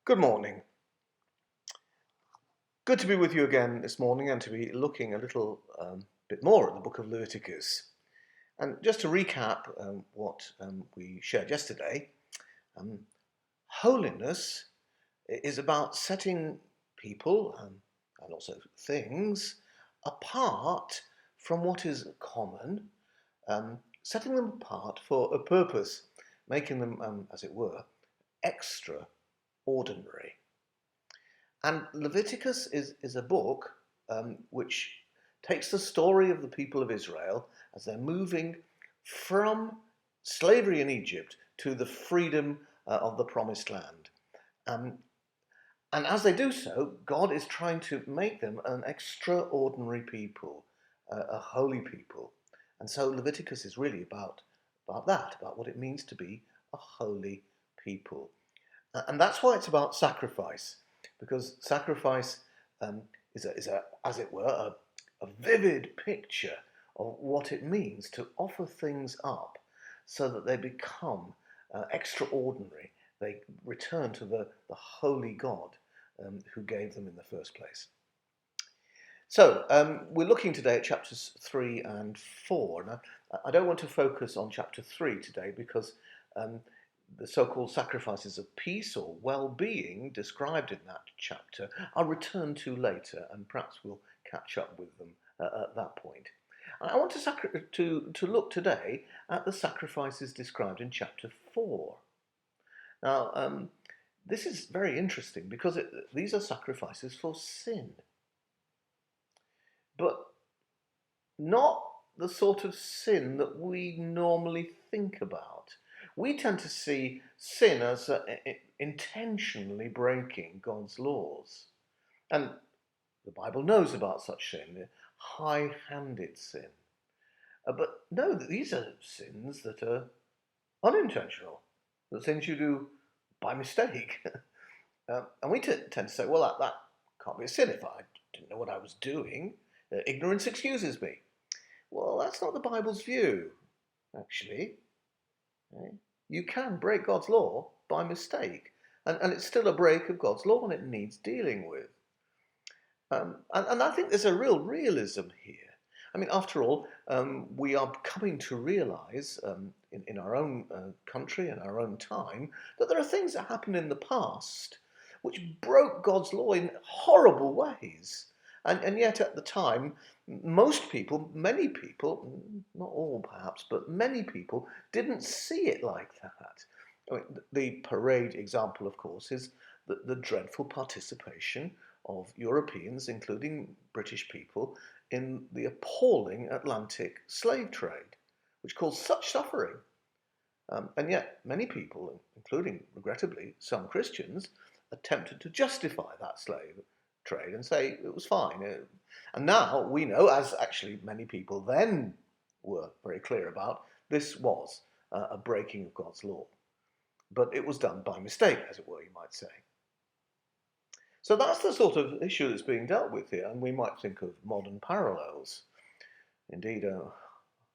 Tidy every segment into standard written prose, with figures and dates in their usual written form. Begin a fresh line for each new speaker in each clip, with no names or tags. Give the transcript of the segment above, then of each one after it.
Good morning. Good to be with you again this morning and to be looking a little bit more at the book of Leviticus. And just to recap what we shared yesterday, um, holiness is about setting people and also things apart from what is common, setting them apart for a purpose, making them, as it were, extraordinary. And Leviticus is a book which takes the story of the people of Israel as they're moving from slavery in Egypt to the freedom of the promised land. Um, and as they do so, God is trying to make them an extraordinary people, a holy people. And so Leviticus is really about that, about what it means to be a holy people. And that's why it's about sacrifice, because sacrifice is as it were, a vivid picture of what it means to offer things up so that they become extraordinary. They return to the holy God who gave them in the first place. So we're looking today at chapters 3 and 4. Now, I don't want to focus on chapter 3 today because the so-called sacrifices of peace or well-being described in that chapter I'll return to later, and perhaps we'll catch up with them at that point. I want to look today at the sacrifices described in chapter 4. Now, this is very interesting because these are sacrifices for sin, but not the sort of sin that we normally think about. We tend to see sin as intentionally breaking God's laws. And the Bible knows about such sin, high-handed sin. But no, these are sins that are unintentional, the things you do by mistake. And we tend to say, well, that can't be a sin if I didn't know what I was doing. Ignorance excuses me. Well, that's not the Bible's view, actually. Right? You can break God's law by mistake, and it's still a break of God's law and it needs dealing with. And I think there's a real realism here. I mean, after all, we are coming to realise in our own country and our own time that there are things that happened in the past which broke God's law in horrible ways. And yet at the time, most people, many people, not all perhaps, but many people didn't see it like that. I mean, the parade example, of course, is the dreadful participation of Europeans, including British people, in the appalling Atlantic slave trade, which caused such suffering. And yet many people, including, regrettably, some Christians, attempted to justify that slave trade and say it was fine. And now we know, as actually many people then were very clear about, this was a breaking of God's law. But it was done by mistake, as it were, you might say. So that's the sort of issue that's being dealt with here, and we might think of modern parallels. Indeed,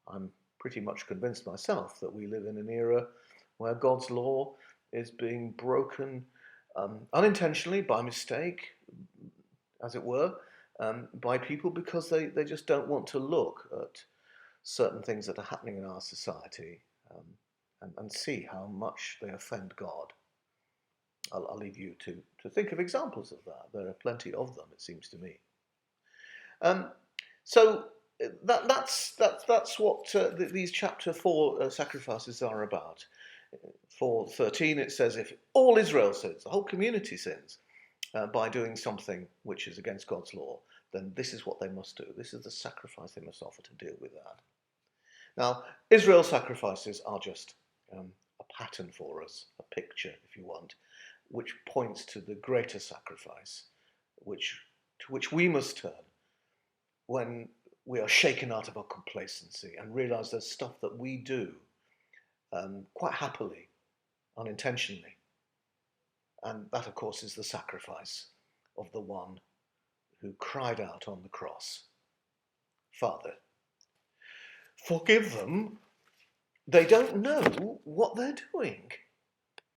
I'm pretty much convinced myself that we live in an era where God's law is being broken unintentionally, by mistake, as it were, by people because they just don't want to look at certain things that are happening in our society and see how much they offend God. I'll leave you to think of examples of that. There are plenty of them, it seems to me. So that's what these chapter 4 sacrifices are about. 4:13 it says, if all Israel sins, the whole community sins, by doing something which is against God's law, then this is what they must do. This is the sacrifice they must offer to deal with that. Now, Israel's sacrifices are just a pattern for us, a picture, if you want, which points to the greater sacrifice to which we must turn when we are shaken out of our complacency and realise there's stuff that we do quite happily, unintentionally. And that, of course, is the sacrifice of the one who cried out on the cross, Father, forgive them, they don't know what they're doing.